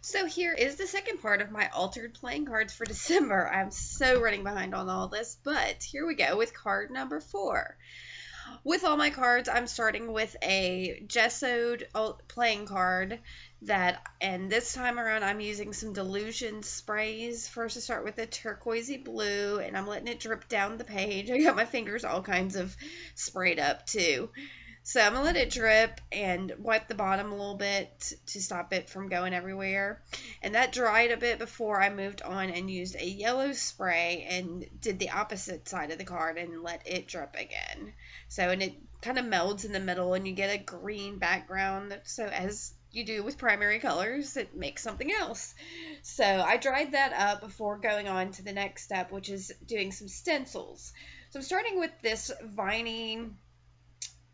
So here is the second part of my altered playing cards for December. I'm so running behind on all this, but here we go with card number 4. With all my cards, I'm starting with a gessoed playing card and this time around I'm using some Delusion sprays. First I start with a turquoisey blue, and I'm letting it drip down the page. I got my fingers all kinds of sprayed up too. So I'm going to let it drip and wipe the bottom a little bit to stop it from going everywhere. And that dried a bit before I moved on and used a yellow spray and did the opposite side of the card and let it drip again. And it kind of melds in the middle and you get a green background. So as you do with primary colors, it makes something else. So I dried that up before going on to the next step, which is doing some stencils. So I'm starting with this viney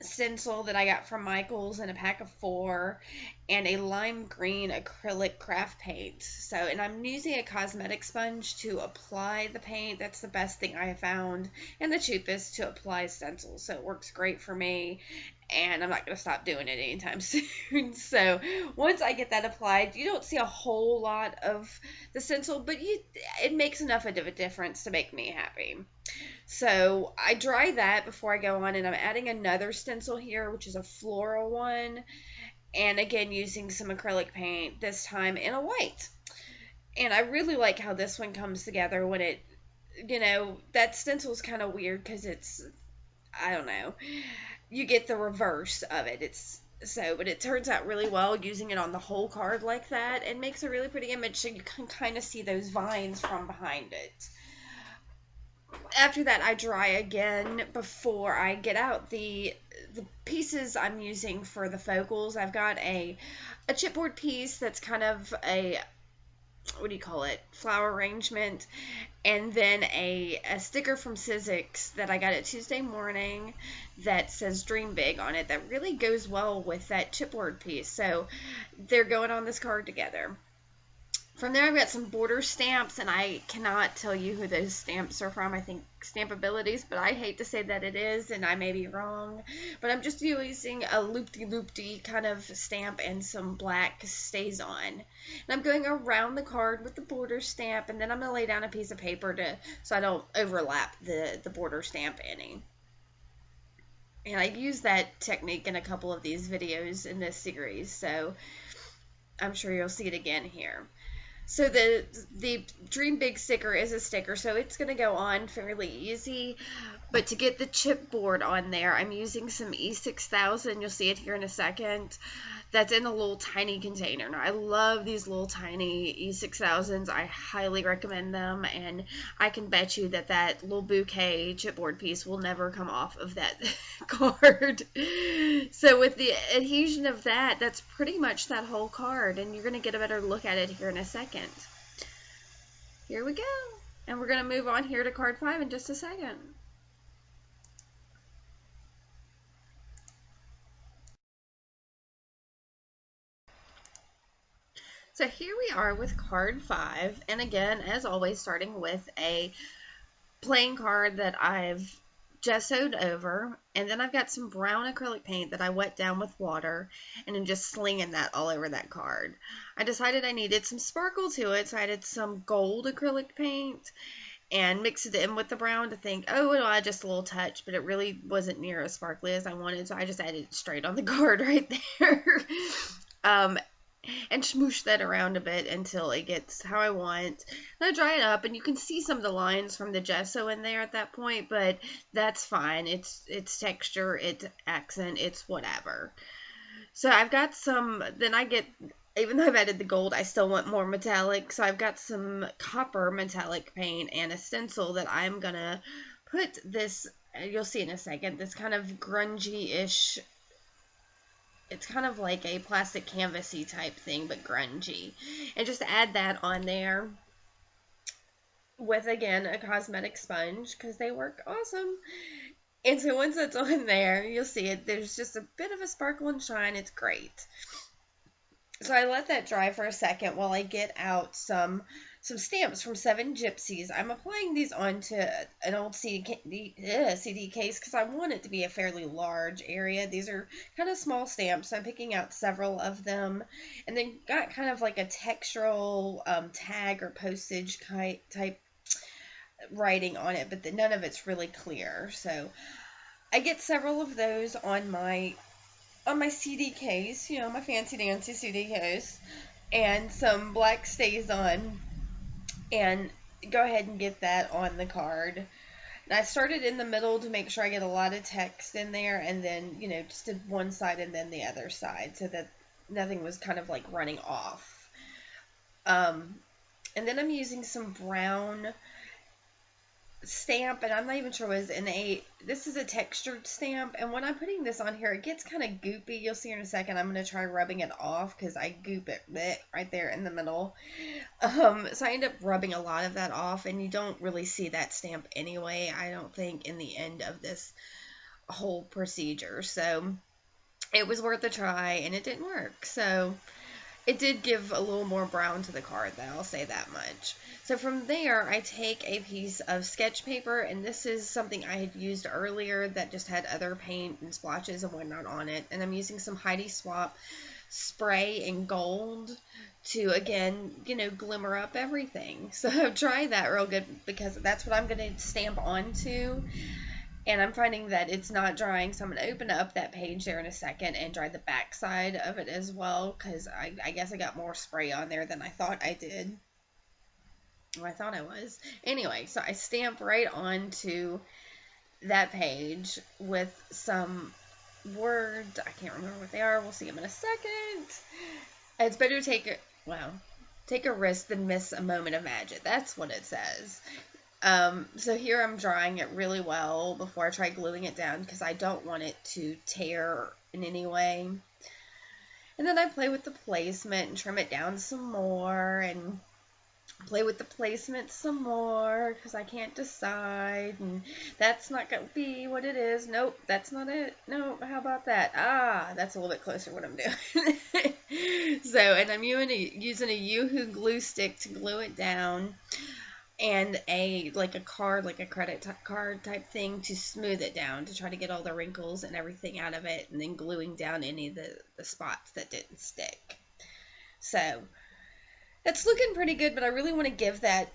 stencil that I got from Michael's in a pack of 4, and a lime green acrylic craft paint. And I'm using a cosmetic sponge to apply the paint. That's the best thing I have found and the cheapest to apply stencils. So it works great for me, and I'm not going to stop doing it anytime soon. So once I get that applied, you don't see a whole lot of the stencil, but it makes enough of a difference to make me happy. So I dry that before I go on, and I'm adding another stencil here, which is a floral one, and again using some acrylic paint, this time in a white. And I really like how this one comes together when it, that stencil's kind of weird because it's, I don't know, you get the reverse of it. But it turns out really well using it on the whole card like that, and makes a really pretty image, so you can kind of see those vines from behind it. After that, I dry again before I get out the pieces I'm using for the focals. I've got a chipboard piece that's kind of a, what do you call it, flower arrangement, and then a sticker from Sizzix that I got at Tuesday Morning that says Dream Big on it that really goes well with that chipboard piece. So they're going on this card together. From there, I've got some border stamps, and I cannot tell you who those stamps are from. I think Stampabilities, but I hate to say that it is, and I may be wrong. But I'm just using a loop-de-loop-de kind of stamp and some black stays on. And I'm going around the card with the border stamp, and then I'm going to lay down a piece of paper so I don't overlap the border stamp any. And I use that technique in a couple of these videos in this series, so I'm sure you'll see it again here. So the Dream Big sticker is a sticker, so it's going to go on fairly easy. But to get the chipboard on there, I'm using some E6000. You'll see it here in a second. That's in a little tiny container. Now, I love these little tiny E6000s. I highly recommend them, and I can bet you that little bouquet chipboard piece will never come off of that card. So with the adhesion of that, that's pretty much that whole card, and you're going to get a better look at it here in a second. Here we go. And we're going to move on here to card 5 in just a second. So here we are with card 5, and again, as always, starting with a playing card that I've gessoed over, and then I've got some brown acrylic paint that I wet down with water, and I'm just slinging that all over that card. I decided I needed some sparkle to it, so I added some gold acrylic paint and mixed it in with the brown to think, oh, it'll add just a little touch, but it really wasn't near as sparkly as I wanted, so I just added it straight on the card right there. And smoosh that around a bit until it gets how I want. And I dry it up, and you can see some of the lines from the gesso in there at that point, but that's fine. It's texture, it's accent, it's whatever. So I've got some, then I get, even though I've added the gold, I still want more metallic, so I've got some copper metallic paint and a stencil that I'm going to put this, you'll see in a second, this kind of grungy-ish, it's kind of like a plastic canvasy type thing, but grungy. And just add that on there with, again, a cosmetic sponge, because they work awesome. And so once it's on there, you'll see it. There's just a bit of a sparkle and shine. It's great. So I let that dry for a second while I get out some some stamps from Seven Gypsies. I'm applying these onto an old CD case because I want it to be a fairly large area. These are kind of small stamps, so I'm picking out several of them. And then got kind of like a textural tag or postage type writing on it, but none of it's really clear. So I get several of those on my CD case, my fancy dancy CD case, and some black stays on, and go ahead and get that on the card. And I started in the middle to make sure I get a lot of text in there, and then, just did one side and then the other side so that nothing was kind of like running off. And then I'm using some brown stamp, and I'm not even sure what it is. This is a textured stamp, and when I'm putting this on here, it gets kind of goopy. You'll see in a second. I'm going to try rubbing it off because I goop it right there in the middle. So I end up rubbing a lot of that off, and you don't really see that stamp anyway, I don't think, in the end of this whole procedure. So it was worth a try, and it didn't work. So it did give a little more brown to the card, though, I'll say that much. So from there, I take a piece of sketch paper, and this is something I had used earlier that just had other paint and splotches and whatnot on it. And I'm using some Heidi Swapp spray in gold to, again, glimmer up everything. So try that real good because that's what I'm going to stamp onto. And I'm finding that it's not drying, so I'm going to open up that page there in a second and dry the back side of it as well, because I guess I got more spray on there than I thought I did. Or I thought I was. Anyway, so I stamp right onto that page with some words. I can't remember what they are. We'll see them in a second. It's better to take a risk than miss a moment of magic. That's what it says. So here I'm drying it really well before I try gluing it down because I don't want it to tear in any way. And then I play with the placement and trim it down some more and play with the placement some more because I can't decide, and that's not going to be what it is. Nope, that's not it. No, how about that? That's a little bit closer to what I'm doing. So, and I'm using a Yoo-hoo glue stick to glue it down, and a credit card type thing to smooth it down to try to get all the wrinkles and everything out of it, and then gluing down any of the spots that didn't stick. So it's looking pretty good, but I really want to give that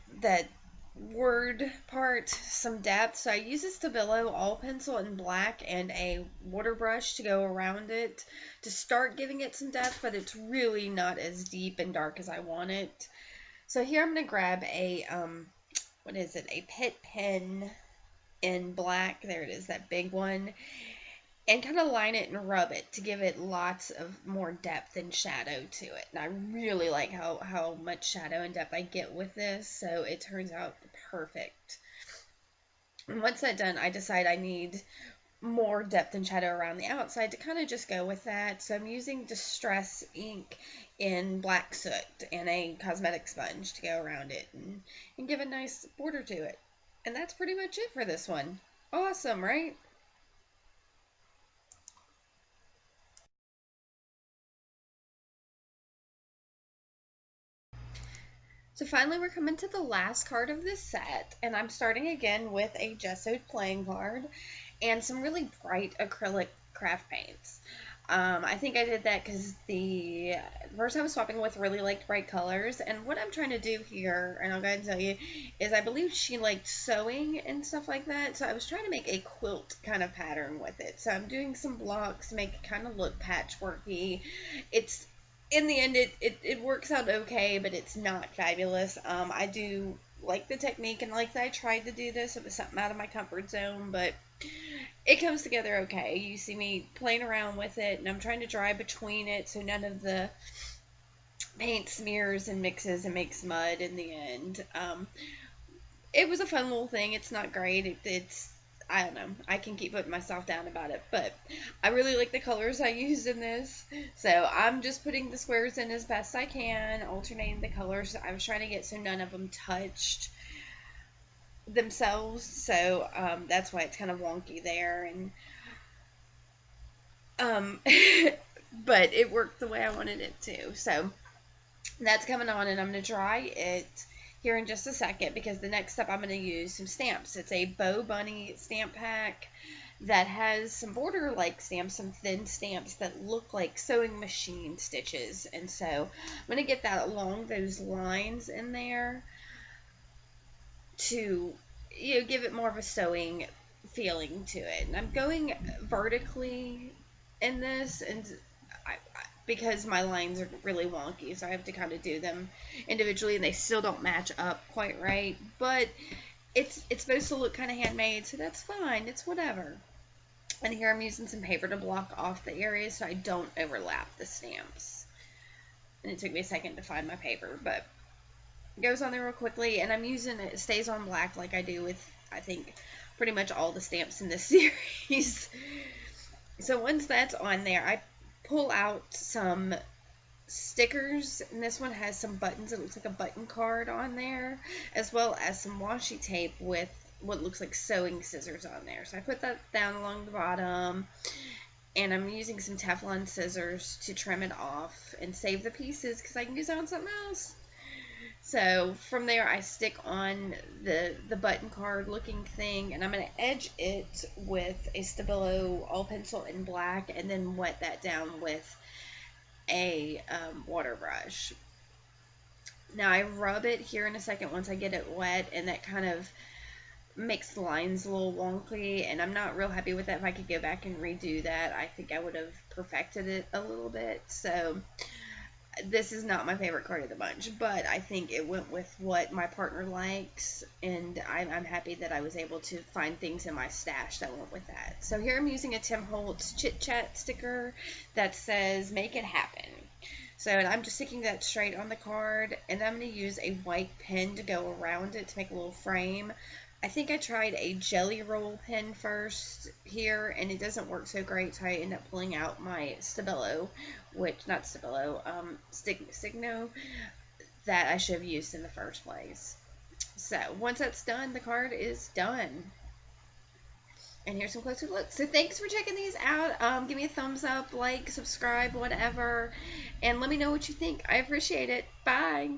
word part some depth. So I use a Stabilo all pencil in black and a water brush to go around it to start giving it some depth, but it's really not as deep and dark as I want it. So here I'm going to grab a, a Pitt pen in black. There it is, that big one. And kind of line it and rub it to give it lots of more depth and shadow to it. And I really like how much shadow and depth I get with this, so it turns out perfect. And once that's done, I decide I need more depth and shadow around the outside to kind of just go with that. So I'm using Distress ink in black soot and a cosmetic sponge to go around it and give a nice border to it. And that's pretty much it for this one. Awesome, right? So finally we're coming to the last card of this set, and I'm starting again with a gessoed playing card and some really bright acrylic craft paints. I think I did that because the person I was swapping with really liked bright colors, and what I'm trying to do here, and I'll go ahead and tell you, is I believe she liked sewing and stuff like that, so I was trying to make a quilt kind of pattern with it. So I'm doing some blocks to make it kind of look patchworky. It's in the end, it works out okay, but it's not fabulous. I do like the technique, and like that I tried to do this. It was something out of my comfort zone, but it comes together okay. You see me playing around with it, and I'm trying to dry between it so none of the paint smears and mixes and makes mud in the end. It was a fun little thing. It's not great. It's I don't know. I can keep putting myself down about it, but I really like the colors I used in this. So I'm just putting the squares in as best I can, alternating the colors. I was trying to get so none of them touched themselves. So that's why it's kind of wonky there. And but it worked the way I wanted it to. So that's coming on, and I'm going to dry it here in just a second, because the next step I'm going to use some stamps. It's a Bow Bunny stamp pack that has some border-like stamps, some thin stamps that look like sewing machine stitches. And so I'm going to get that along those lines in there to, give it more of a sewing feeling to it. And I'm going vertically in this, and because my lines are really wonky, so I have to kind of do them individually, and they still don't match up quite right. But it's supposed to look kind of handmade, so that's fine. It's whatever. And here I'm using some paper to block off the area so I don't overlap the stamps. And it took me a second to find my paper, but it goes on there real quickly. And I'm using it stays on black like I do with, I think, pretty much all the stamps in this series. So once that's on there, I pull out some stickers, and this one has some buttons. It looks like a button card on there, as well as some washi tape with what looks like sewing scissors on there. So I put that down along the bottom, and I'm using some Teflon scissors to trim it off and save the pieces because I can use it on something else. So from there, I stick on the button card looking thing, and I'm going to edge it with a Stabilo all pencil in black, and then wet that down with a water brush. Now I rub it here in a second once I get it wet, and that kind of makes the lines a little wonky, and I'm not real happy with that. If I could go back and redo that, I think I would have perfected it a little bit. So this is not my favorite card of the bunch, but I think it went with what my partner likes, and I'm happy that I was able to find things in my stash that went with that. So here I'm using a Tim Holtz Chit Chat sticker that says "Make It Happen." So I'm just sticking that straight on the card, and I'm going to use a white pen to go around it to make a little frame. I think I tried a jelly roll pen first here, and it doesn't work so great, so I end up pulling out my Stabilo, Signo, that I should have used in the first place. So once that's done, the card is done. And here's some closer looks. So thanks for checking these out. Give me a thumbs up, like, subscribe, whatever, and let me know what you think. I appreciate it. Bye.